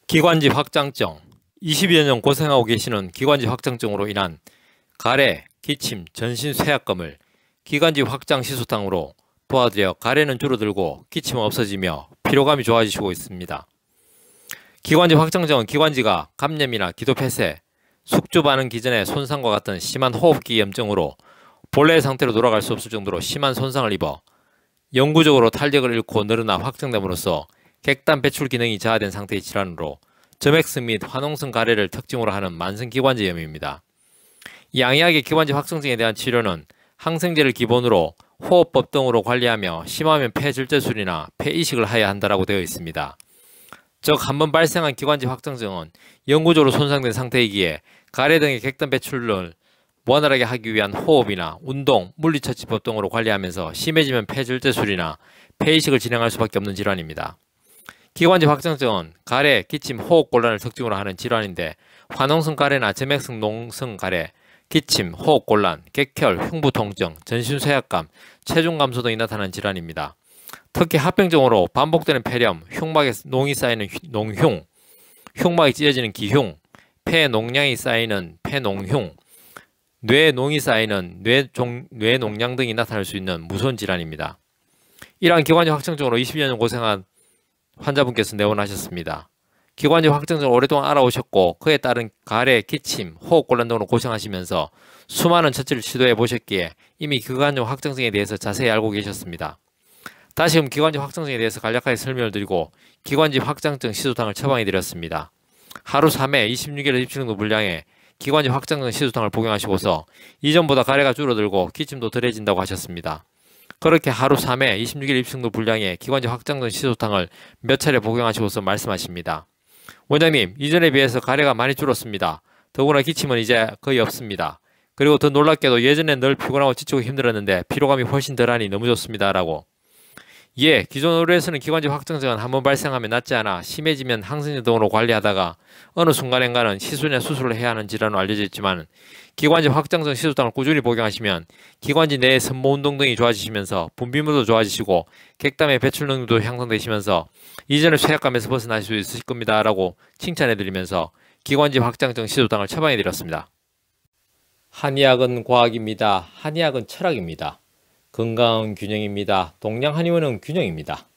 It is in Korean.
기관지 확장증. 20여 년 고생하고 계시는 기관지 확장증으로 인한 가래, 기침, 전신 쇠약감을 기관지 확장 시소탕으로 도와드려 가래는 줄어들고 기침은 없어지며 피로감이 좋아지시고 있습니다. 기관지 확장증은 기관지가 감염이나 기도폐쇄, 숙주 반응 기전의 손상과 같은 심한 호흡기 염증으로 본래의 상태로 돌아갈 수 없을 정도로 심한 손상을 입어 영구적으로 탄력을 잃고 늘어나 확장됨으로써 객단 배출 기능이 저하된 상태의 질환으로 점액성 및 화농성 가래를 특징으로 하는 만성기관지염입니다. 양이하게 기관지 확장증에 대한 치료는 항생제를 기본으로 호흡법 등으로 관리하며 심하면 폐질제술이나 폐이식을 하여야 한다고 되어 있습니다. 즉 한번 발생한 기관지 확장증은 영구적으로 손상된 상태이기에 가래 등의 객단 배출을 원활하게 하기 위한 호흡이나 운동, 물리처치법 등으로 관리하면서 심해지면 폐질제술이나 폐이식을 진행할 수밖에 없는 질환입니다. 기관지 확장증은 가래, 기침, 호흡곤란을 특징으로 하는 질환인데 화농성 가래나 점액성 농성 가래, 기침, 호흡곤란, 객혈, 흉부통증, 전신쇠약감, 체중 감소 등이 나타나는 질환입니다. 특히 합병증으로 반복되는 폐렴, 흉막에 농이 쌓이는 농흉, 흉막이 찢어지는 기흉, 폐에 농량이 쌓이는 폐농흉, 뇌에 농이 쌓이는 뇌농양 등이 나타날 수 있는 무서운 질환입니다. 이러한 기관지 확장증으로 20여 년 고생한 환자분께서 내원하셨습니다. 기관지 확장증을 오랫동안 알아오셨고 그에 따른 가래, 기침, 호흡곤란 등으로 고생하시면서 수많은 처치를 시도해 보셨기에 이미 기관지 확장증에 대해서 자세히 알고 계셨습니다. 다시금 기관지 확장증에 대해서 간략하게 설명을 드리고 기관지 확장증 시소탕을 처방해 드렸습니다. 하루 3회 26일 입출정도 분량의 기관지 확장증 시소탕을 복용하시고서 이전보다 가래가 줄어들고 기침도 덜해진다고 하셨습니다. 그렇게 하루 3회 26일 입출정도 분량의 기관지 확장증 시소탕을 몇 차례 복용하시고서 말씀하십니다. 원장님, 이전에 비해서 가래가 많이 줄었습니다. 더구나 기침은 이제 거의 없습니다. 그리고 더 놀랍게도 예전엔 늘 피곤하고 지치고 힘들었는데 피로감이 훨씬 덜하니 너무 좋습니다. 라고. 예, 기존 의료에서는 기관지 확장증은 한번 발생하면 낫지 않아 심해지면 항생제 등으로 관리하다가 어느 순간엔가는 시술이나 수술을 해야 하는 질환으로 알려져 있지만 기관지 확장증 시소탕을 꾸준히 복용하시면 기관지 내의 섬모운동 등이 좋아지시면서 분비물도 좋아지시고 객담의 배출 능력도 향상되시면서 이전의 쇠약감에서 벗어나실 수 있으실 겁니다. 라고 칭찬해드리면서 기관지 확장증 시소탕을 처방해드렸습니다. 한의학은 과학입니다. 한의학은 철학입니다. 건강은 균형입니다. 동양 한의원은 균형입니다.